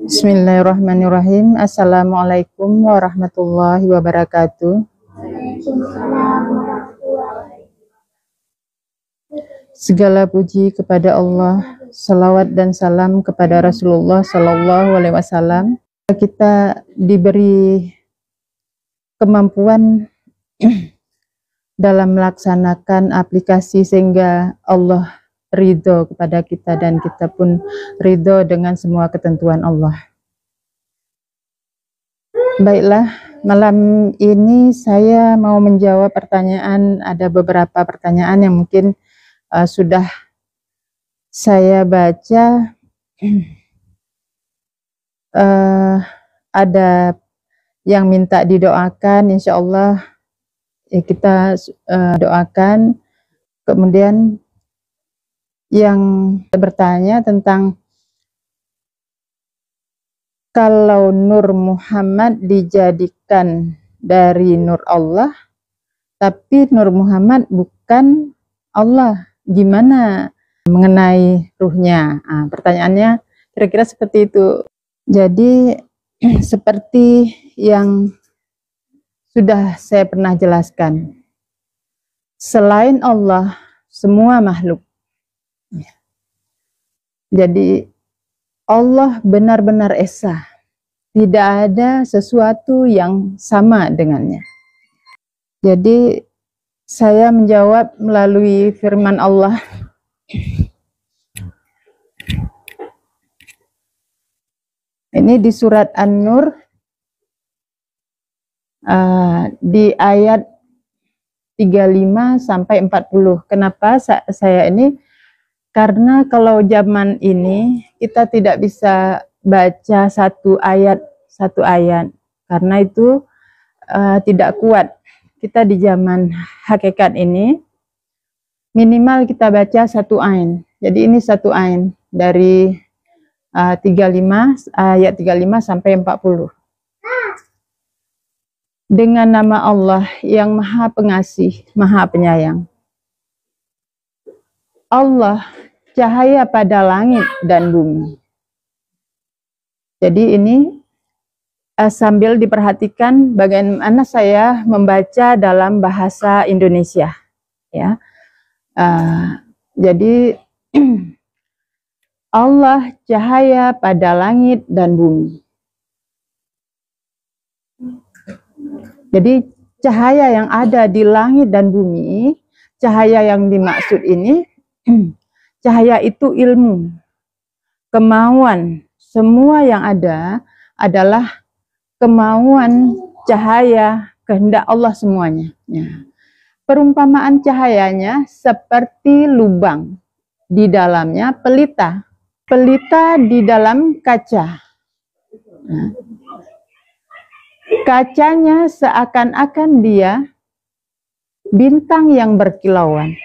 Bismillahirrahmanirrahim. Assalamualaikum warahmatullahi wabarakatuh. Segala puji kepada Allah, salawat dan salam kepada Rasulullah Sallallahu Alaihi Wasallam. Kita diberi kemampuan dalam melaksanakan aplikasi sehingga Allah ridho kepada kita dan kita pun ridho dengan semua ketentuan Allah. Baiklah, malam ini saya mau menjawab pertanyaan. Ada beberapa pertanyaan yang mungkin sudah saya baca. Ada yang minta didoakan, insya Allah kita doakan. Kemudian yang bertanya tentang kalau Nur Muhammad dijadikan dari Nur Allah, tapi Nur Muhammad bukan Allah, gimana mengenai ruhnya? Pertanyaannya kira-kira seperti itu. Jadi seperti yang sudah saya pernah jelaskan, selain Allah semua makhluk. Jadi Allah benar-benar esa, tidak ada sesuatu yang sama dengannya. Jadi saya menjawab melalui firman Allah. Ini di surat An-Nur di ayat 35 sampai 40. Kenapa saya ini? Karena kalau zaman ini kita tidak bisa baca satu ayat, karena itu tidak kuat. Kita di zaman hakikat ini minimal kita baca satu ain. Jadi ini satu ain dari 35 ayat 35 sampai 40. Dengan nama Allah yang Maha Pengasih, Maha Penyayang. Allah, cahaya pada langit dan bumi. Jadi ini sambil diperhatikan bagaimana saya membaca dalam bahasa Indonesia, ya. Jadi Allah cahaya pada langit dan bumi. Jadi cahaya yang ada di langit dan bumi, cahaya yang dimaksud ini, cahaya itu ilmu, kemauan, semua yang ada adalah kemauan, cahaya, kehendak Allah semuanya. Ya. Perumpamaan cahayanya seperti lubang, di dalamnya pelita, pelita di dalam kaca. Nah, kacanya seakan-akan dia bintang yang berkilauan.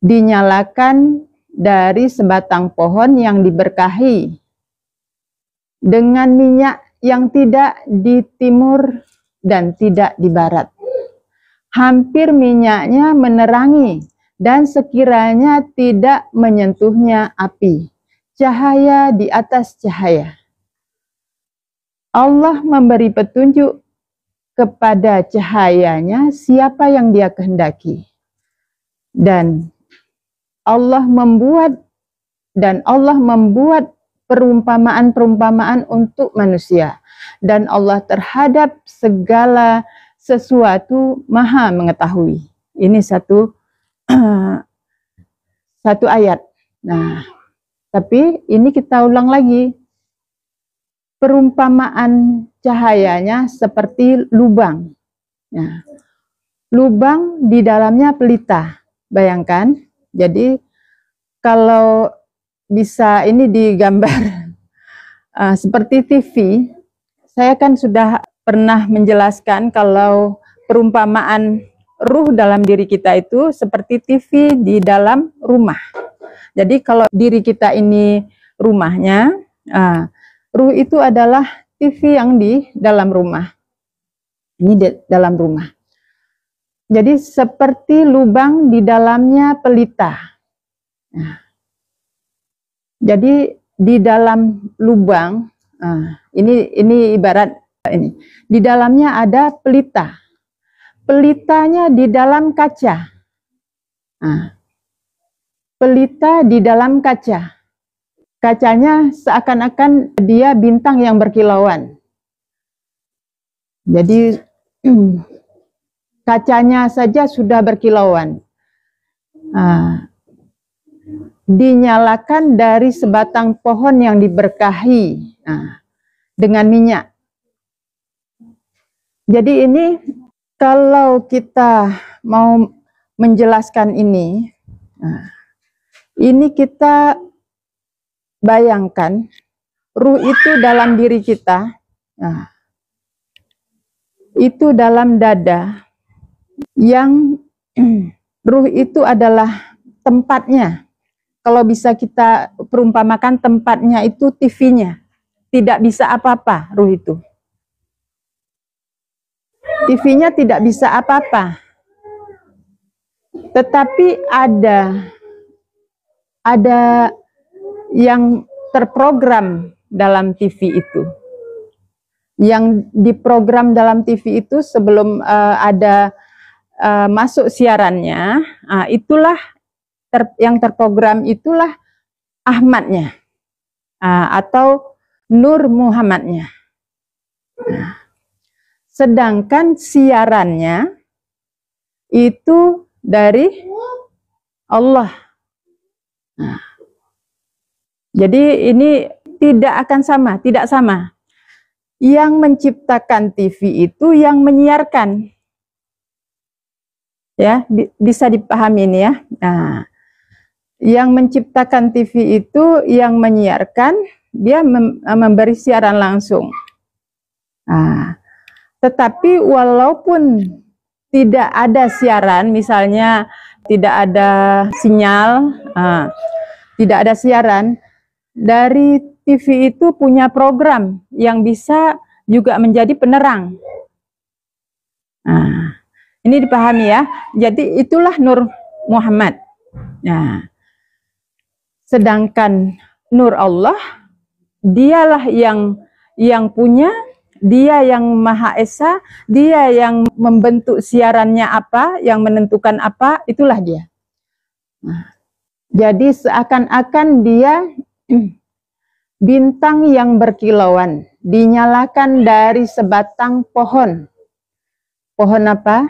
Dinyalakan dari sebatang pohon yang diberkahi dengan minyak yang tidak di timur dan tidak di barat. Hampir minyaknya menerangi dan sekiranya tidak menyentuhnya api. Cahaya di atas cahaya. Allah memberi petunjuk kepada cahayanya siapa yang Dia kehendaki. Dan Allah membuat perumpamaan-perumpamaan untuk manusia. Dan Allah terhadap segala sesuatu Maha mengetahui. Ini satu ayat. Nah, tapi ini kita ulang lagi. Perumpamaan cahayanya seperti lubang. Nah, lubang di dalamnya pelita. Bayangkan. Jadi kalau bisa ini digambar seperti TV, saya kan sudah pernah menjelaskan kalau perumpamaan ruh dalam diri kita itu seperti TV di dalam rumah. Jadi kalau diri kita ini rumahnya, ruh itu adalah TV yang di dalam rumah. Ini di dalam rumah. Jadi seperti lubang di dalamnya pelita. Nah, Jadi di dalam lubang, ini ibarat ini. Di dalamnya ada pelita. Pelitanya di dalam kaca. Pelita di dalam kaca. Kacanya seakan-akan dia bintang yang berkilauan. Jadi kacanya saja sudah berkilauan. Dinyalakan dari sebatang pohon yang diberkahi dengan minyak. Jadi ini kalau kita mau menjelaskan ini kita bayangkan ruh itu dalam diri kita, itu dalam dada, yang ruh itu adalah tempatnya. Kalau bisa kita perumpamakan tempatnya itu TV-nya. Tidak bisa apa-apa ruh itu. TV-nya tidak bisa apa-apa. Tetapi ada yang terprogram dalam TV itu. Yang diprogram dalam TV itu sebelum ada masuk siarannya, itulah yang terprogram itulah Ahmadnya atau Nur Muhammadnya. Sedangkan siarannya itu dari Allah. Jadi ini tidak akan sama, tidak sama. Yang menciptakan TV itu yang menyiarkan. Ya, bisa dipahami ini ya. Yang menciptakan TV itu yang menyiarkan, dia memberi siaran langsung. Tetapi walaupun tidak ada siaran, misalnya tidak ada sinyal, tidak ada siaran, dari TV itu punya program yang bisa juga menjadi penerang. Ini dipahami ya. Jadi itulah Nur Muhammad. Sedangkan Nur Allah, dialah yang punya, dia yang Maha Esa, dia yang membentuk siarannya apa, yang menentukan apa, itulah dia. Jadi seakan-akan dia bintang yang berkilauan, dinyalakan dari sebatang pohon. Pohon apa?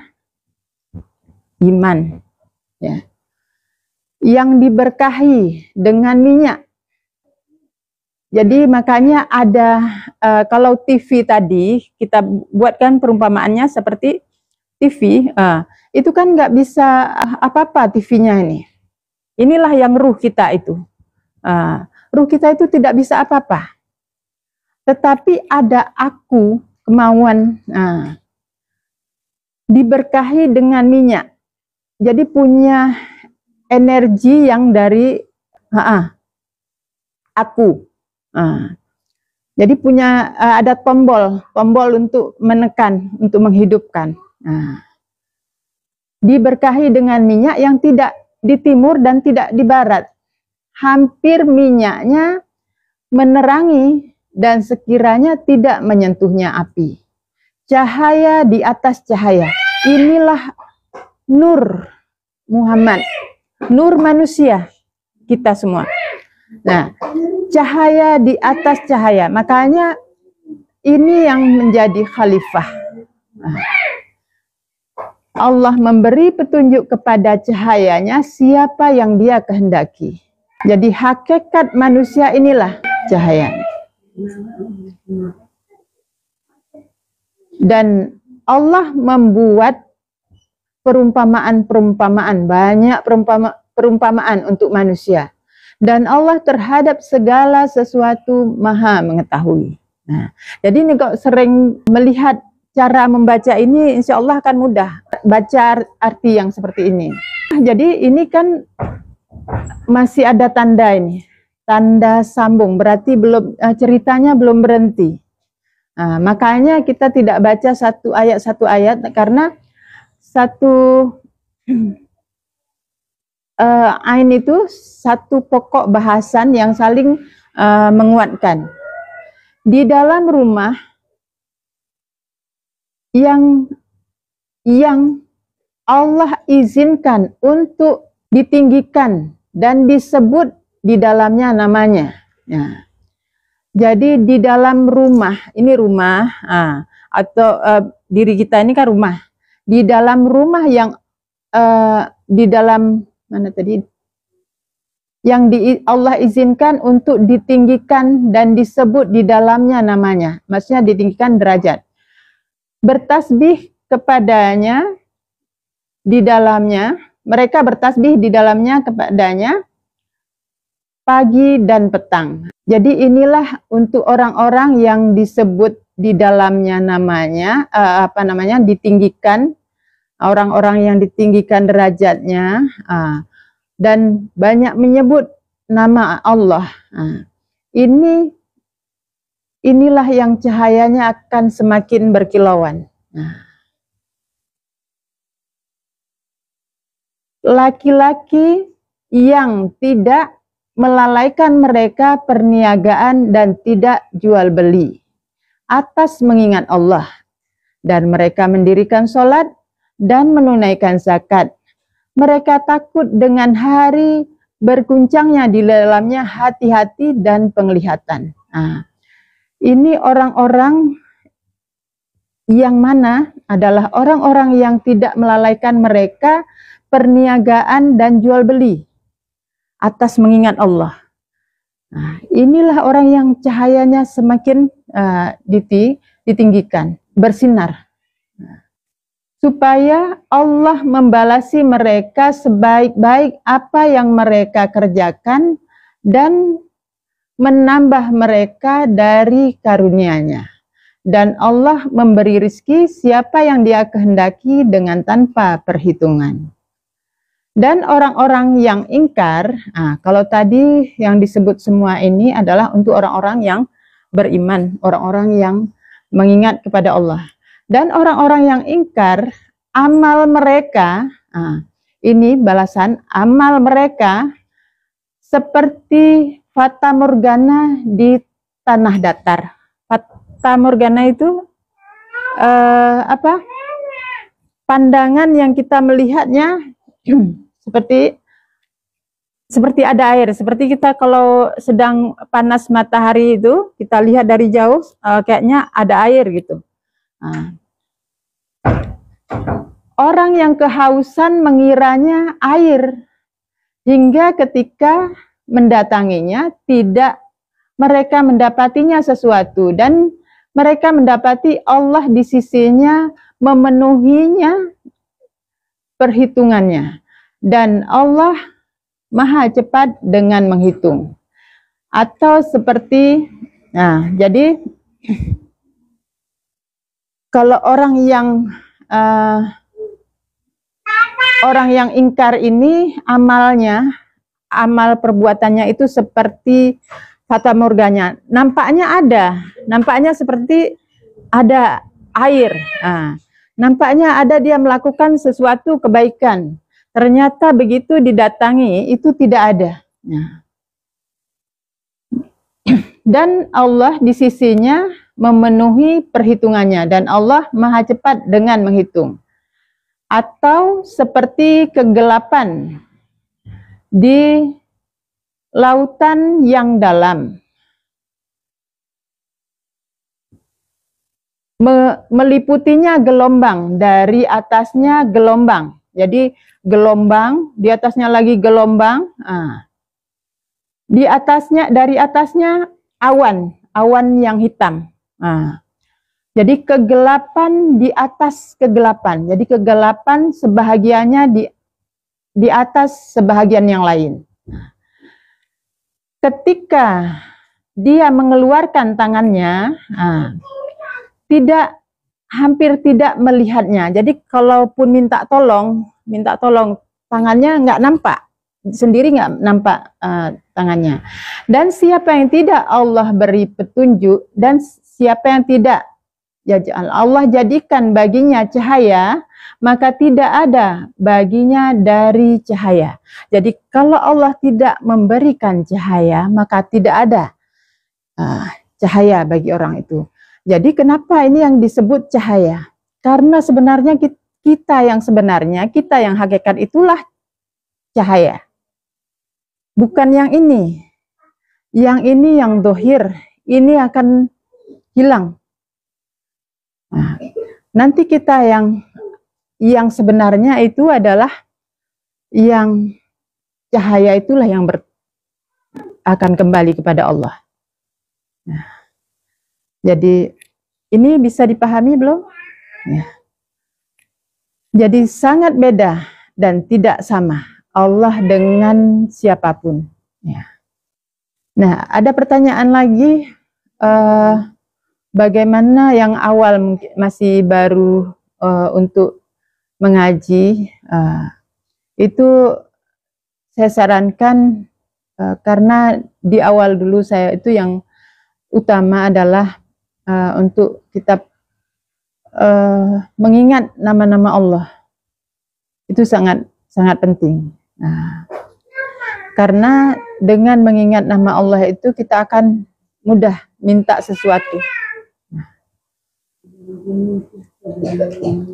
Iman. Ya. Yang diberkahi dengan minyak. Jadi makanya ada, kalau TV tadi, kita buatkan perumpamaannya seperti TV, itu kan nggak bisa apa-apa TV-nya ini. Inilah yang ruh kita itu. Ruh kita itu tidak bisa apa-apa. Tetapi ada aku, kemauan, diberkahi dengan minyak. Jadi punya energi yang dari aku. Jadi punya ada tombol untuk menekan, untuk menghidupkan. Diberkahi dengan minyak yang tidak di timur dan tidak di barat. Hampir minyaknya menerangi dan sekiranya tidak menyentuhnya api. Cahaya di atas cahaya. Inilah Nur Muhammad, nur manusia kita semua. Nah, cahaya di atas cahaya. Makanya ini yang menjadi khalifah. Allah memberi petunjuk kepada cahayanya siapa yang dia kehendaki. Jadi hakikat manusia inilah cahaya. Dan Allah membuat perumpamaan-perumpamaan, banyak perumpamaan untuk manusia. Dan Allah terhadap segala sesuatu maha mengetahui. Nah, jadi ini kalau sering melihat cara membaca ini, insya Allah akan mudah baca arti yang seperti ini. Jadi ini kan masih ada tanda ini, tanda sambung, berarti belum ceritanya belum berhenti. Makanya kita tidak baca satu ayat karena satu ain itu satu pokok bahasan yang saling menguatkan. Di dalam rumah yang Allah izinkan untuk ditinggikan dan disebut di dalamnya namanya. Ya. Jadi di dalam rumah, ini rumah, atau diri kita ini kan rumah. Di dalam rumah yang di dalam mana tadi? Yang Allah izinkan untuk ditinggikan dan disebut di dalamnya namanya. Maksudnya ditinggikan derajat. Bertasbih kepadanya di dalamnya, mereka bertasbih di dalamnya kepadanya pagi dan petang. Jadi inilah untuk orang-orang yang disebut di dalamnya namanya, ditinggikan, orang-orang yang ditinggikan derajatnya, dan banyak menyebut nama Allah. Inilah yang cahayanya akan semakin berkilauan. Laki-laki yang tidak melalaikan mereka perniagaan dan tidak jual beli atas mengingat Allah, dan mereka mendirikan sholat dan menunaikan zakat. Mereka takut dengan hari berguncangnya di dalamnya hati-hati dan penglihatan. Ini orang-orang yang mana adalah orang-orang yang tidak melalaikan mereka perniagaan dan jual beli atas mengingat Allah. Inilah orang yang cahayanya semakin ditinggikan, bersinar. Supaya Allah membalasi mereka sebaik-baik apa yang mereka kerjakan dan menambah mereka dari karunia-Nya. Dan Allah memberi rizki siapa yang Dia kehendaki dengan tanpa perhitungan. Dan orang-orang yang ingkar, kalau tadi yang disebut semua ini adalah untuk orang-orang yang beriman, orang-orang yang mengingat kepada Allah. Dan orang-orang yang ingkar, amal mereka, ini balasan, amal mereka seperti fata morgana di tanah datar. Fata morgana itu pandangan yang kita melihatnya seperti ada air. Seperti kita kalau sedang panas matahari itu, kita lihat dari jauh, kayaknya ada air gitu. Orang yang kehausan mengiranya air, hingga ketika mendatanginya tidak mereka mendapatinya sesuatu, dan mereka mendapati Allah di sisinya memenuhinya perhitungannya, dan Allah maha cepat dengan menghitung. Atau seperti, jadi kalau orang yang ingkar ini amalnya, amal perbuatannya itu seperti fata morgana. Nampaknya seperti ada air. Nampaknya ada dia melakukan sesuatu kebaikan. Ternyata begitu didatangi itu tidak ada. Dan Allah di sisinya memenuhi perhitungannya, dan Allah maha cepat dengan menghitung. Atau seperti kegelapan di lautan yang dalam, meliputinya gelombang, dari atasnya gelombang. Jadi gelombang, di atasnya lagi gelombang, di atasnya, dari atasnya awan yang hitam. Jadi kegelapan di atas kegelapan. Jadi kegelapan sebahagiannya di atas sebahagian yang lain. Ketika dia mengeluarkan tangannya, hampir tidak melihatnya. Jadi kalaupun minta tolong tangannya nggak nampak, sendiri nggak nampak tangannya. Dan siapa yang tidak Allah beri petunjuk, dan siapa yang tidak yaj'al, Allah jadikan baginya cahaya, maka tidak ada baginya dari cahaya. Jadi kalau Allah tidak memberikan cahaya, maka tidak ada cahaya bagi orang itu. Jadi kenapa ini yang disebut cahaya? Karena sebenarnya kita yang hakikat itulah cahaya. Bukan yang ini. Yang ini yang dohir, ini akan hilang. Nah, nanti kita yang sebenarnya itu adalah yang cahaya itulah yang akan kembali kepada Allah. Nah, jadi ini bisa dipahami belum? Ya. Jadi sangat beda dan tidak sama Allah dengan siapapun. Ya. Nah, ada pertanyaan lagi, bagaimana yang awal mungkin masih baru untuk mengaji, itu saya sarankan karena di awal dulu saya itu yang utama adalah untuk kita mengingat nama-nama Allah. Itu sangat penting. Nah, karena dengan mengingat nama Allah itu kita akan mudah minta sesuatu.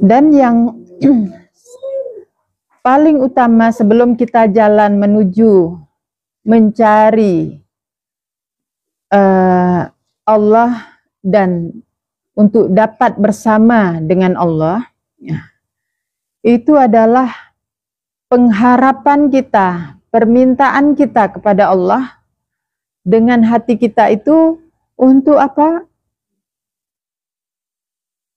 Dan yang paling utama sebelum kita jalan menuju mencari Allah dan untuk dapat bersama dengan Allah, itu adalah pengharapan kita, permintaan kita kepada Allah dengan hati kita itu untuk apa?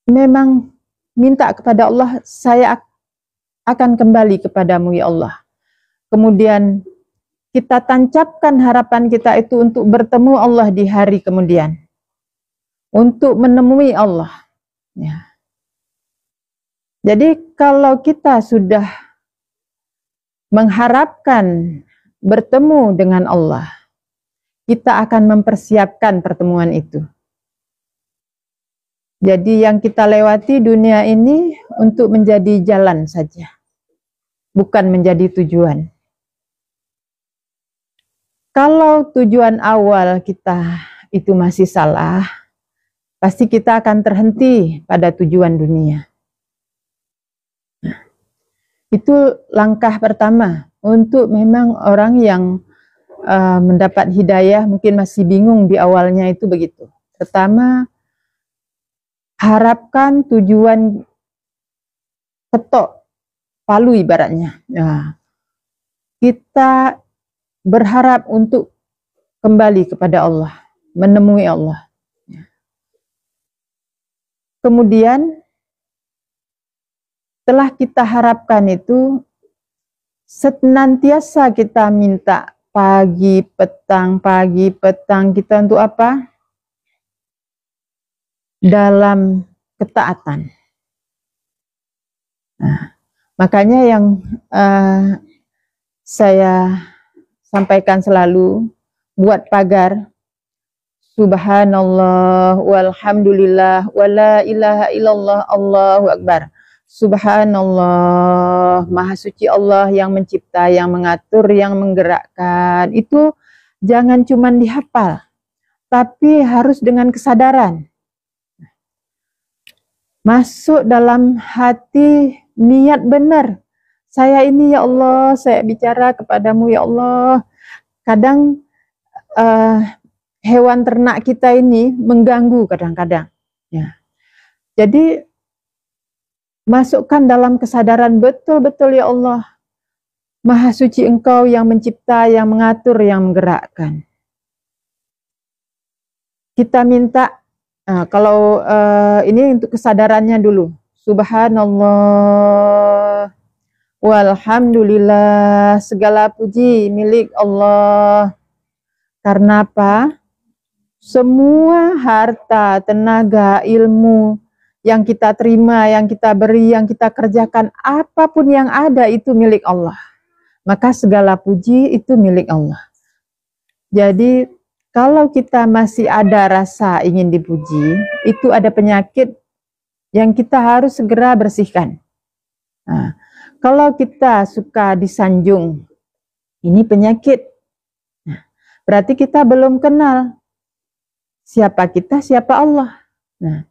Memang minta kepada Allah, saya akan kembali kepadamu ya Allah. Kemudian kita tancapkan harapan kita itu untuk bertemu Allah di hari kemudian, untuk menemui Allah. Ya. Jadi kalau kita sudah mengharapkan bertemu dengan Allah, kita akan mempersiapkan pertemuan itu. Jadi yang kita lewati dunia ini untuk menjadi jalan saja, bukan menjadi tujuan. Kalau tujuan awal kita itu masih salah, pasti kita akan terhenti pada tujuan dunia. Itu langkah pertama untuk memang orang yang mendapat hidayah mungkin masih bingung di awalnya itu begitu. Pertama, harapkan tujuan ketok palu ibaratnya. Nah, kita berharap untuk kembali kepada Allah, menemui Allah. Kemudian setelah kita harapkan itu, senantiasa kita minta pagi, petang kita untuk apa? Dalam ketaatan. Nah, makanya yang saya sampaikan selalu, buat pagar Subhanallah walhamdulillah wala ilaha illallah Allahu akbar. Subhanallah, maha suci Allah yang mencipta, yang mengatur, yang menggerakkan. Itu jangan cuma dihafal, tapi harus dengan kesadaran. Masuk dalam hati, niat benar. Saya ini ya Allah, saya bicara kepadamu ya Allah. Kadang hewan ternak kita ini mengganggu kadang-kadang. Ya. Jadi masukkan dalam kesadaran betul-betul ya Allah, maha suci Engkau yang mencipta, yang mengatur, yang menggerakkan. Kita minta, kalau ini untuk kesadarannya dulu. Subhanallah walhamdulillah, segala puji milik Allah. Karena apa? Semua harta, tenaga, ilmu yang kita terima, yang kita beri, yang kita kerjakan, apapun yang ada itu milik Allah. Maka segala puji itu milik Allah. Jadi kalau kita masih ada rasa ingin dipuji, itu ada penyakit yang kita harus segera bersihkan. Nah, kalau kita suka disanjung, ini penyakit. Nah, berarti kita belum kenal siapa kita, siapa Allah. Nah,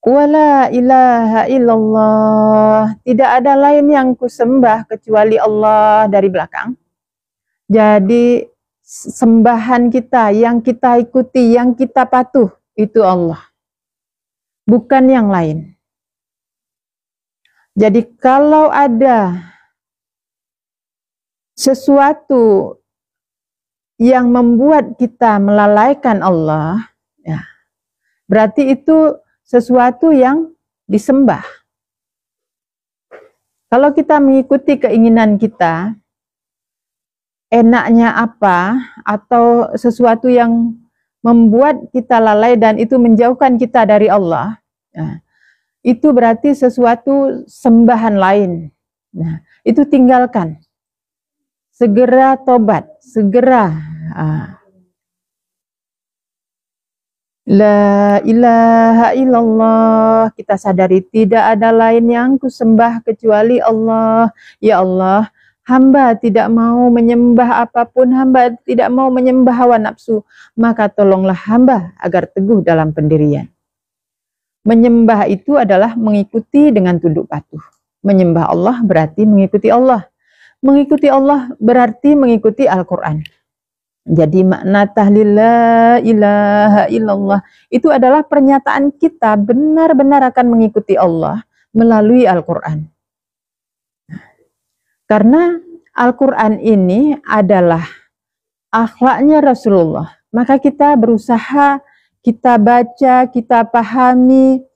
wala ilaha illallah, tidak ada lain yang kusembah kecuali Allah dari belakang. Jadi sembahan kita, yang kita ikuti, yang kita patuh, itu Allah, bukan yang lain. Jadi kalau ada sesuatu yang membuat kita melalaikan Allah, ya, berarti itu sesuatu yang disembah. Kalau kita mengikuti keinginan kita, enaknya apa, atau sesuatu yang membuat kita lalai dan itu menjauhkan kita dari Allah, ya, itu berarti sesuatu sembahan lain. Nah, itu tinggalkan. Segera tobat, segera. La ilaha illallah, kita sadari tidak ada lain yang kusembah kecuali Allah. Ya Allah, hamba tidak mau menyembah apapun, hamba tidak mau menyembah hawa nafsu, maka tolonglah hamba agar teguh dalam pendirian. Menyembah itu adalah mengikuti dengan tunduk patuh. Menyembah Allah berarti mengikuti Allah. Mengikuti Allah berarti mengikuti Al-Quran. Jadi makna tahlil la ilaha illallah itu adalah pernyataan kita benar-benar akan mengikuti Allah melalui Al-Quran. Karena Al-Quran ini adalah akhlaknya Rasulullah, maka kita berusaha, kita baca, kita pahami,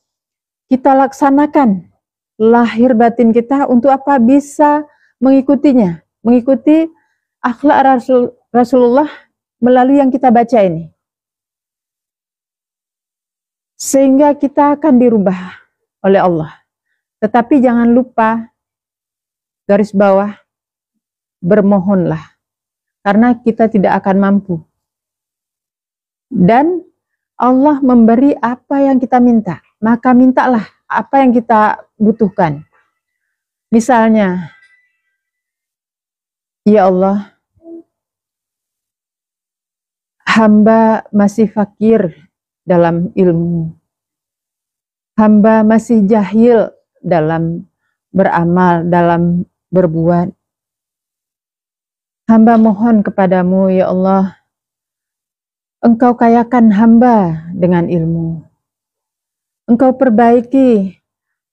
kita laksanakan lahir batin kita untuk apa? Bisa mengikutinya, mengikuti akhlak Rasulullah melalui yang kita baca ini. Sehingga kita akan dirubah oleh Allah. Tetapi jangan lupa, garis bawah, bermohonlah. Karena kita tidak akan mampu. Dan Allah memberi apa yang kita minta. Maka mintalah apa yang kita butuhkan. Misalnya, ya Allah, hamba masih fakir dalam ilmu. Hamba masih jahil dalam beramal, dalam berbuat. Hamba mohon kepadamu, ya Allah, Engkau kayakan hamba dengan ilmu. Engkau perbaiki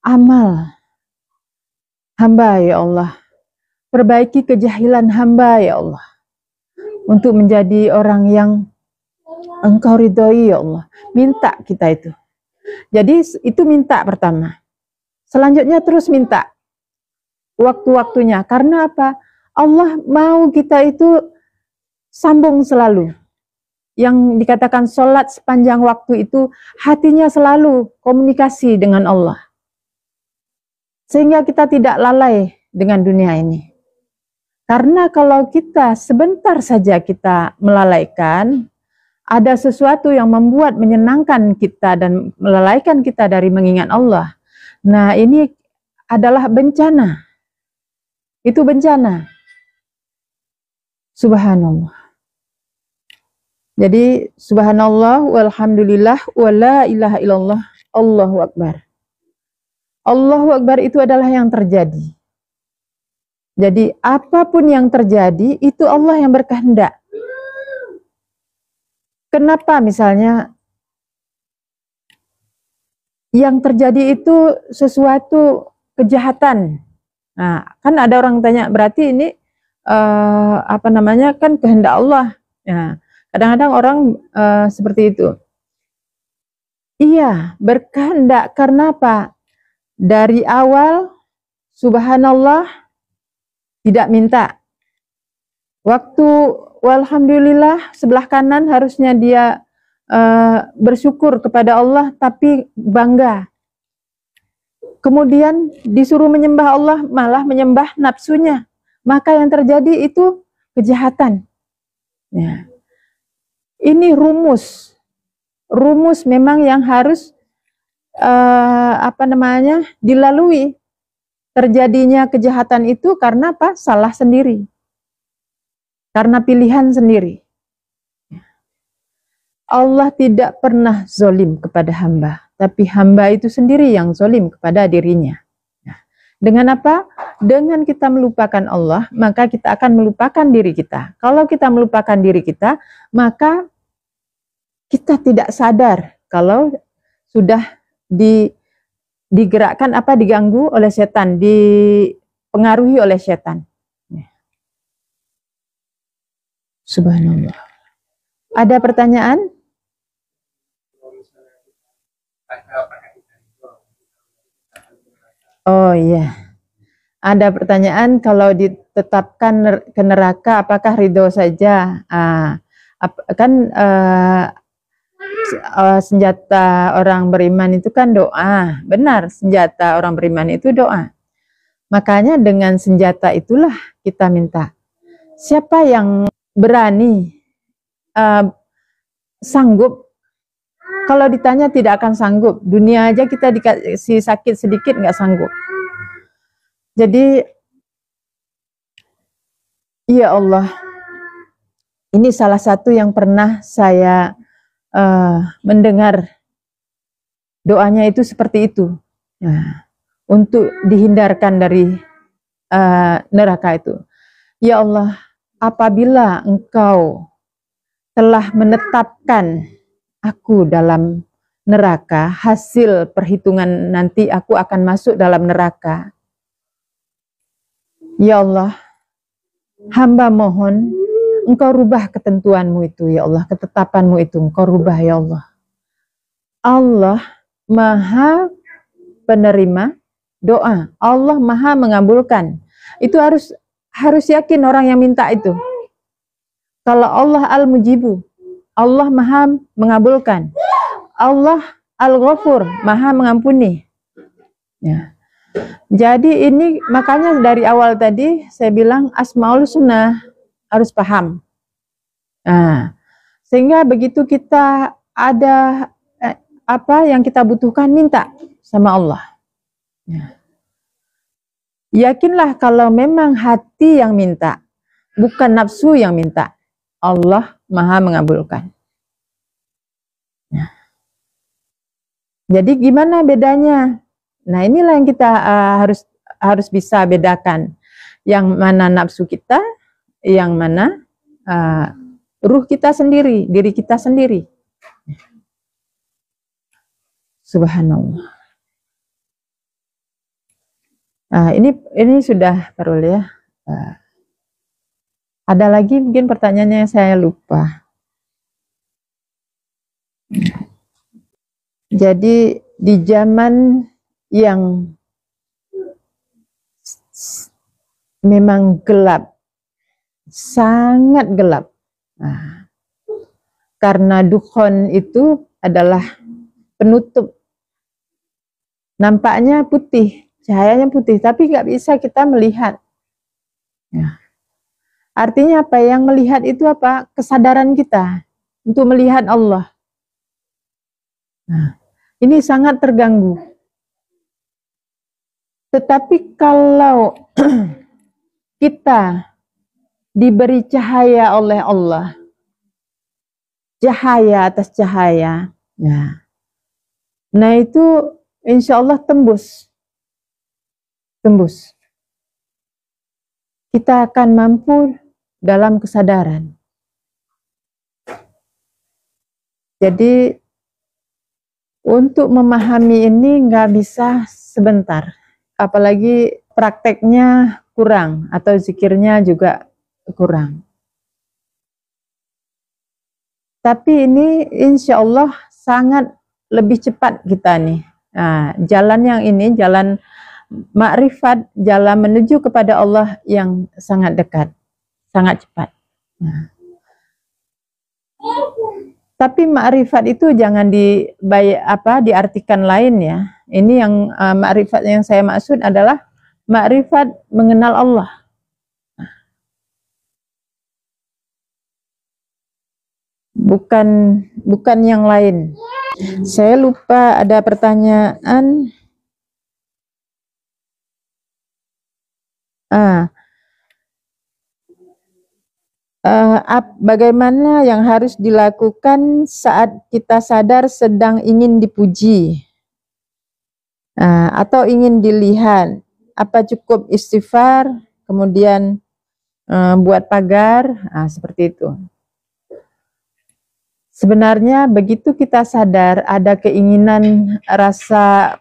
amal hamba, ya Allah. Perbaiki kejahilan hamba, ya Allah. Untuk menjadi orang yang Engkau ridhoi, ya Allah. Minta kita itu. Jadi itu minta pertama. Selanjutnya terus minta. Waktu-waktunya. Karena apa? Allah mau kita itu sambung selalu. Yang dikatakan sholat sepanjang waktu itu hatinya selalu komunikasi dengan Allah. Sehingga kita tidak lalai dengan dunia ini. Karena kalau kita sebentar saja kita melalaikan, ada sesuatu yang membuat menyenangkan kita dan melalaikan kita dari mengingat Allah. Nah, ini adalah bencana. Itu bencana. Subhanallah. Jadi subhanallah walhamdulillah wala ilaha illallah Allahu akbar. Allahu akbar itu adalah yang terjadi. Jadi apapun yang terjadi itu Allah yang berkehendak. Kenapa misalnya yang terjadi itu sesuatu kejahatan? Nah, kan ada orang tanya, berarti ini kan kehendak Allah. Nah, kadang-kadang orang seperti itu. Iya, berkehendak karena apa? Dari awal, subhanallah, tidak minta. Waktu walhamdulillah, sebelah kanan harusnya dia bersyukur kepada Allah, tapi bangga. Kemudian disuruh menyembah Allah, malah menyembah nafsunya. Maka yang terjadi itu kejahatan. Ya. Ini rumus memang yang harus apa namanya, dilalui. Terjadinya kejahatan itu karena apa? Salah sendiri. Karena pilihan sendiri. Allah tidak pernah zolim kepada hamba, tapi hamba itu sendiri yang zolim kepada dirinya. Dengan apa? Dengan kita melupakan Allah, maka kita akan melupakan diri kita. Kalau kita melupakan diri kita, maka kita tidak sadar kalau sudah digerakkan apa, diganggu oleh setan, dipengaruhi oleh setan. Subhanallah. Ada pertanyaan? Oh iya. Ada pertanyaan, kalau ditetapkan ke neraka apakah ridho saja? Senjata orang beriman itu kan doa. Benar, senjata orang beriman itu doa. Makanya dengan senjata itulah kita minta. Siapa yang berani, sanggup? Kalau ditanya tidak akan sanggup. Dunia aja kita dikasih sakit sedikit nggak sanggup. Jadi, ya Allah, ini salah satu yang pernah saya mendengar doanya itu seperti itu. Nah, untuk dihindarkan dari neraka itu. Ya Allah, apabila Engkau telah menetapkan aku dalam neraka, hasil perhitungan nanti aku akan masuk dalam neraka. Ya Allah, hamba mohon Engkau rubah ketentuanmu itu, ya Allah, ketetapanmu itu Engkau rubah, ya Allah. Allah Maha penerima doa, Allah Maha mengabulkan. Itu harus yakin orang yang minta itu. Kalau Allah Al-Mujibu, Allah Maha mengabulkan. Allah Al-Ghafur, Maha mengampuni. Ya. Jadi ini makanya dari awal tadi saya bilang Asmaul Husna harus paham. Nah, sehingga begitu kita ada apa yang kita butuhkan, minta sama Allah. Ya. Yakinlah kalau memang hati yang minta, bukan nafsu yang minta, Allah Maha mengabulkan. Ya. Jadi gimana bedanya? Nah, inilah yang kita harus bisa bedakan, yang mana nafsu kita, yang mana ruh kita sendiri, diri kita sendiri. Subhanallah. Ini sudah Parul ya. Ada lagi mungkin pertanyaannya yang saya lupa. Jadi di zaman yang memang gelap, sangat gelap. Nah, karena dukhon itu adalah penutup. Nampaknya putih, cahayanya putih, tapi nggak bisa kita melihat. Ya. Artinya apa? Yang melihat itu apa? Kesadaran kita untuk melihat Allah. Nah, ini sangat terganggu. Tetapi kalau kita diberi cahaya oleh Allah, cahaya atas cahaya, nah itu insya Allah tembus. Kita akan mampu dalam kesadaran. Jadi untuk memahami ini nggak bisa sebentar, apalagi prakteknya kurang atau zikirnya juga kurang. Tapi ini insya Allah sangat lebih cepat kita nih. Nah, jalan yang ini, jalan makrifat, jalan menuju kepada Allah yang sangat dekat, sangat cepat. Nah. Tapi makrifat itu jangan diartikan lain ya. Ini yang makrifat yang saya maksud adalah makrifat mengenal Allah. Bukan yang lain. Saya lupa ada pertanyaan. Bagaimana yang harus dilakukan saat kita sadar sedang ingin dipuji atau ingin dilihat? Apa cukup istighfar, kemudian buat pagar, seperti itu. Sebenarnya begitu kita sadar ada keinginan, rasa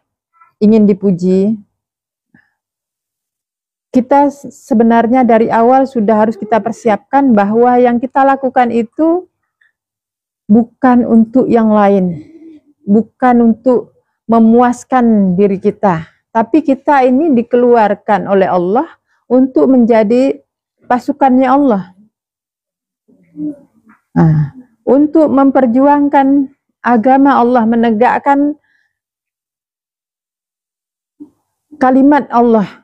ingin dipuji, kita sebenarnya dari awal sudah harus kita persiapkan bahwa yang kita lakukan itu bukan untuk yang lain, bukan untuk memuaskan diri kita, tapi kita ini dikeluarkan oleh Allah untuk menjadi pasukannya Allah. Untuk memperjuangkan agama Allah, menegakkan kalimat Allah,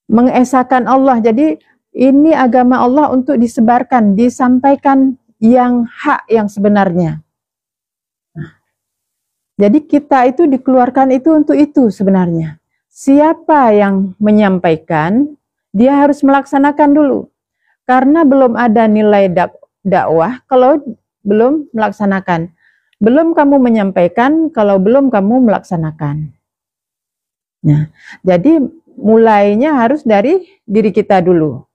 mengesahkan Allah. Jadi ini agama Allah untuk disebarkan, disampaikan yang hak, yang sebenarnya. Jadi kita itu dikeluarkan itu untuk itu sebenarnya. Siapa yang menyampaikan, dia harus melaksanakan dulu. Karena belum ada nilai dakwah kalau belum melaksanakan. Belum kamu menyampaikan kalau belum kamu melaksanakan. Nah, jadi mulainya harus dari diri kita dulu.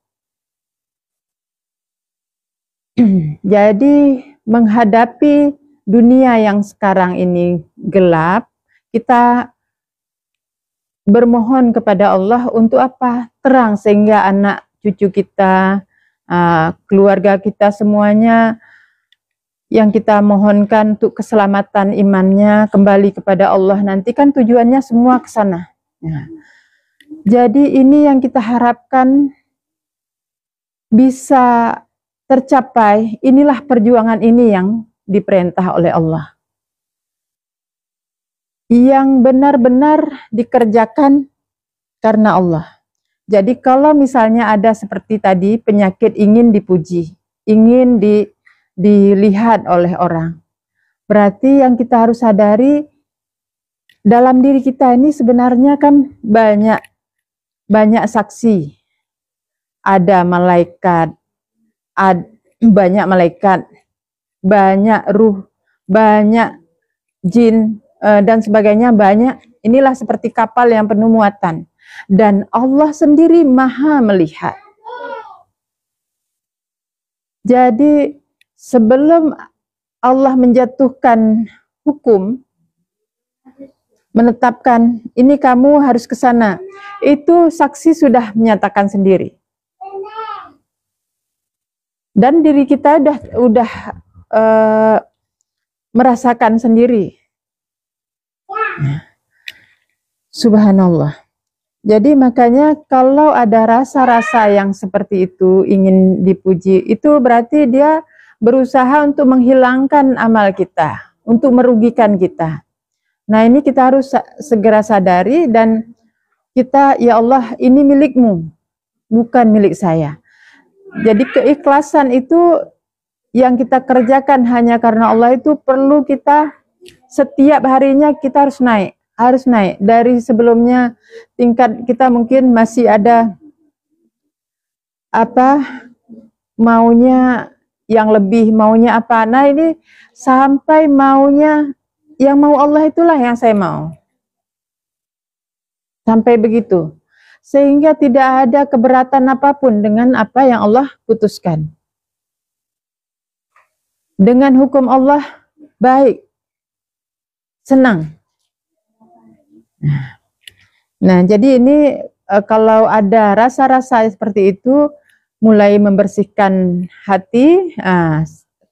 Jadi menghadapi dunia yang sekarang ini gelap, kita bermohon kepada Allah untuk apa? Terang, sehingga anak cucu kita, keluarga kita semuanya yang kita mohonkan untuk keselamatan imannya, kembali kepada Allah, nanti kan tujuannya semua ke sana. Nah, jadi ini yang kita harapkan bisa tercapai. Inilah perjuangan ini yang diperintah oleh Allah, yang benar-benar dikerjakan karena Allah. Jadi kalau misalnya ada seperti tadi penyakit ingin dipuji, ingin dilihat oleh orang, berarti yang kita harus sadari dalam diri kita ini sebenarnya kan banyak saksi. Ada malaikat, banyak malaikat, banyak ruh, banyak jin, dan sebagainya, banyak. Inilah seperti kapal yang penuh muatan. Dan Allah sendiri maha melihat. Jadi sebelum Allah menjatuhkan hukum, menetapkan ini kamu harus ke sana, itu saksi sudah menyatakan sendiri. Dan diri kita udah merasakan sendiri. Subhanallah. Jadi makanya kalau ada rasa-rasa yang seperti itu, ingin dipuji, itu berarti dia berusaha untuk menghilangkan amal kita, untuk merugikan kita. Nah, ini kita harus segera sadari dan kita, ya Allah, ini milikmu, bukan milik saya. Jadi keikhlasan itu yang kita kerjakan hanya karena Allah itu perlu kita setiap harinya kita harus naik dari sebelumnya. Tingkat kita mungkin masih ada maunya yang lebih, maunya apa. Nah, ini sampai maunya yang mau Allah itulah yang saya mau. Sampai begitu. Sehingga tidak ada keberatan apapun dengan apa yang Allah putuskan. Dengan hukum Allah baik, senang. Nah, jadi ini kalau ada rasa-rasa seperti itu, mulai membersihkan hati,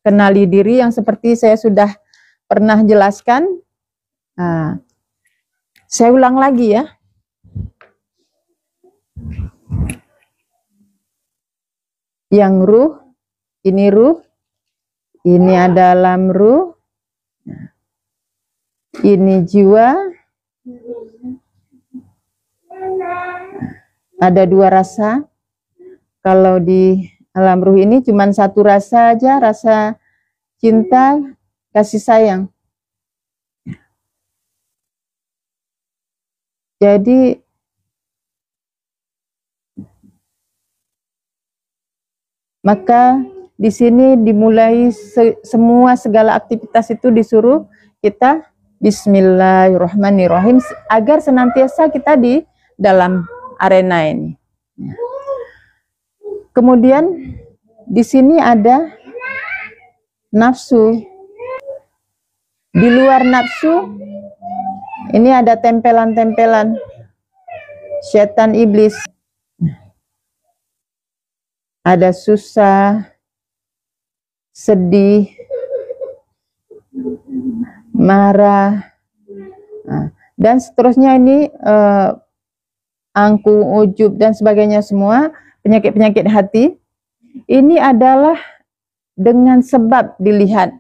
kenali diri yang seperti saya sudah pernah jelaskan. Saya ulang lagi ya. Yang ruh, ini adalah ruh, ini jiwa. Ada dua rasa. Kalau di alam ruh ini cuma satu rasa aja, rasa cinta, kasih sayang. Jadi maka di sini dimulai semua segala aktivitas itu disuruh kita Bismillahirrahmanirrahim agar senantiasa kita di dalam arena ini. Kemudian di sini ada nafsu. Di luar nafsu ini ada tempelan-tempelan setan iblis. Ada susah, sedih, marah, dan seterusnya ini angku, ujub dan sebagainya semua penyakit-penyakit hati. Ini adalah dengan sebab dilihat.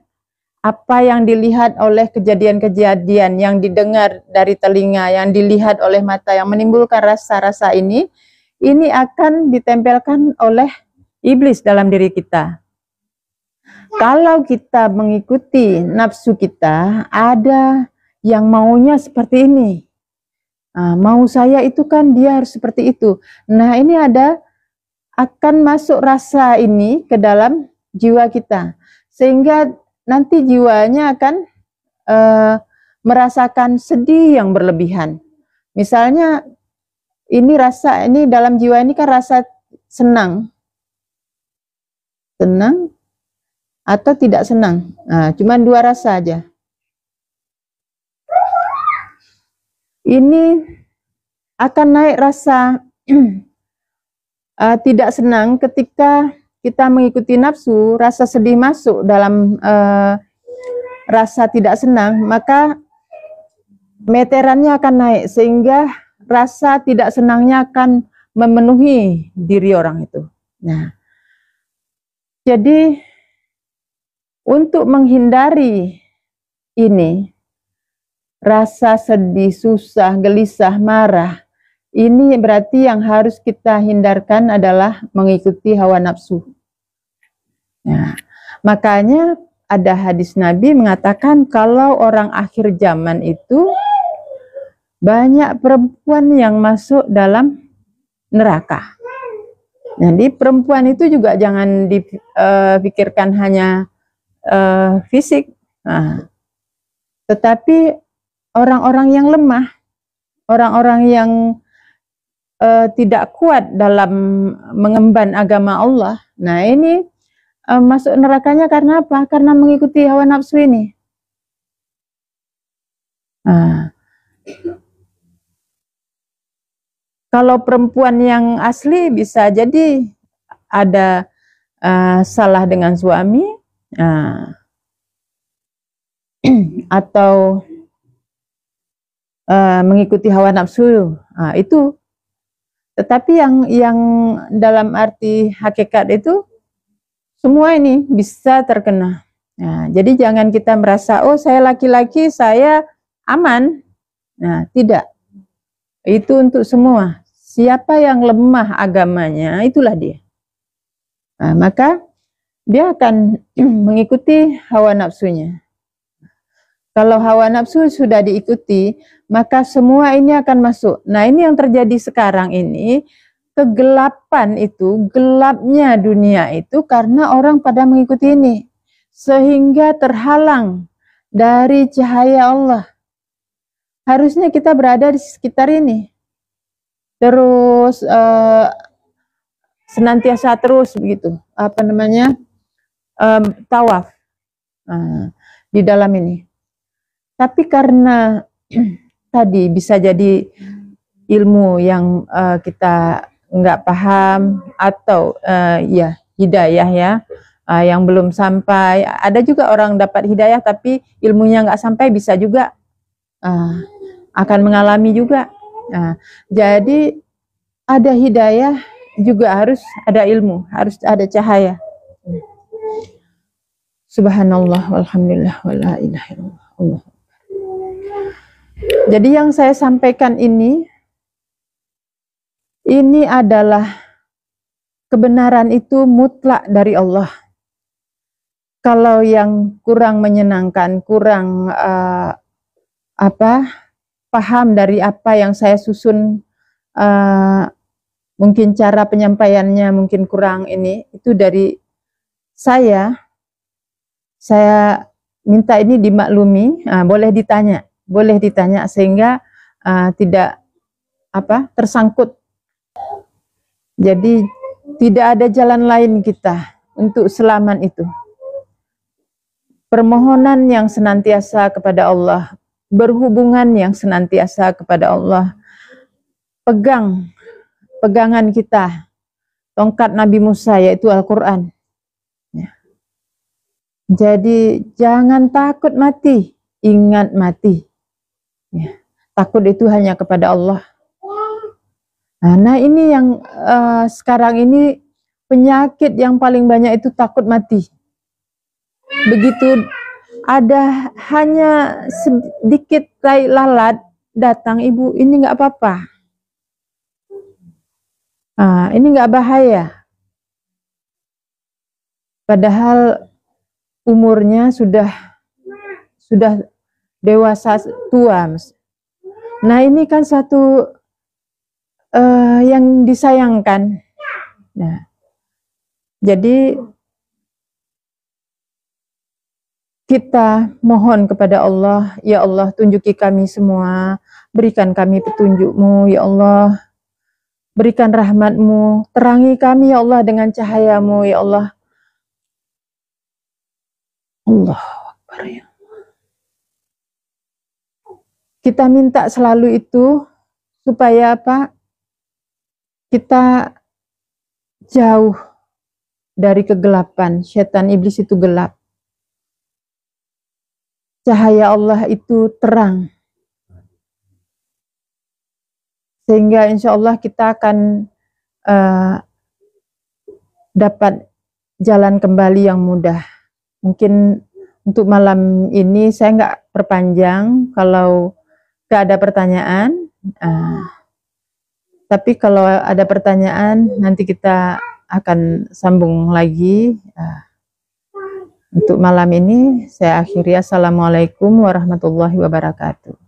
Apa yang dilihat oleh kejadian-kejadian, yang didengar dari telinga, yang dilihat oleh mata, yang menimbulkan rasa-rasa ini akan ditempelkan oleh iblis dalam diri kita. Kalau kita mengikuti nafsu kita, ada yang maunya seperti ini. Mau saya itu kan dia harus seperti itu. Nah, ini akan masuk rasa ini ke dalam jiwa kita. Sehingga nanti jiwanya akan merasakan sedih yang berlebihan. Misalnya ini dalam jiwa ini kan rasa senang atau tidak senang. Cuman dua rasa aja. Ini akan naik rasa tidak senang ketika kita mengikuti nafsu, rasa sedih masuk dalam rasa tidak senang, maka meterannya akan naik sehingga rasa tidak senangnya akan memenuhi diri orang itu. Nah, jadi untuk menghindari ini, rasa sedih, susah, gelisah, marah, ini berarti yang harus kita hindarkan adalah mengikuti hawa nafsu. Nah, makanya ada hadis Nabi mengatakan kalau orang akhir zaman itu banyak perempuan yang masuk dalam neraka. Jadi perempuan itu juga jangan dipikirkan hanya fisik, tetapi orang-orang yang lemah, orang-orang yang tidak kuat dalam mengemban agama Allah. Nah, ini masuk nerakanya karena apa? Karena mengikuti hawa nafsu ini. Kalau perempuan yang asli bisa jadi ada salah dengan suami, atau mengikuti hawa nafsu, itu. Tetapi yang dalam arti hakikat itu semua ini bisa terkena. Nah, jadi jangan kita merasa, oh saya laki-laki, saya aman. Nah, tidak. Itu untuk semua. Siapa yang lemah agamanya, itulah dia. Nah, maka dia akan mengikuti hawa nafsunya. Kalau hawa nafsu sudah diikuti, maka semua ini akan masuk. Nah, ini yang terjadi sekarang ini. Kegelapan itu, gelapnya dunia itu karena orang pada mengikuti ini. Sehingga terhalang dari cahaya Allah. Harusnya kita berada di sekitar ini. Terus senantiasa terus begitu. Tawaf di dalam ini. Tapi karena tadi bisa jadi ilmu yang kita nggak paham atau ya hidayah ya yang belum sampai. Ada juga orang dapat hidayah tapi ilmunya nggak sampai, bisa juga akan mengalami juga. Jadi ada hidayah juga harus ada ilmu, harus ada cahaya. Subhanallah walhamdulillah wala ilaha illallah. Jadi yang saya sampaikan ini adalah kebenaran itu mutlak dari Allah. kalau yang kurang menyenangkan, kurang paham dari apa yang saya susun, mungkin cara penyampaiannya mungkin kurang ini, itu dari saya minta ini dimaklumi, boleh ditanya sehingga tidak tersangkut. Jadi tidak ada jalan lain kita untuk selamat itu. Permohonan yang senantiasa kepada Allah, berhubungan yang senantiasa kepada Allah, pegangan kita, tongkat Nabi Musa yaitu Al-Quran. Ya. Jadi jangan takut mati, ingat mati. Ya. Takut itu hanya kepada Allah. Nah ini yang sekarang ini penyakit yang paling banyak itu takut mati. Begitu ada hanya sedikit tai lalat datang, ibu ini nggak apa-apa, ini nggak bahaya. Padahal umurnya sudah dewasa tua. Nah ini kan satu yang disayangkan. Nah, jadi kita mohon kepada Allah, ya Allah tunjuki kami semua, berikan kami petunjuk-Mu, ya Allah, berikan rahmat-Mu, terangi kami ya Allah dengan cahaya-Mu, ya Allah. Allahu Akbar ya. Kita minta selalu itu supaya apa? Kita jauh dari kegelapan. Setan iblis itu gelap. Cahaya Allah itu terang. Sehingga insya Allah kita akan dapat jalan kembali yang mudah. Mungkin untuk malam ini saya nggak perpanjang kalau nggak ada pertanyaan. Tapi kalau ada pertanyaan nanti kita akan sambung lagi. Untuk malam ini saya akhiri. Assalamualaikum warahmatullahi wabarakatuh.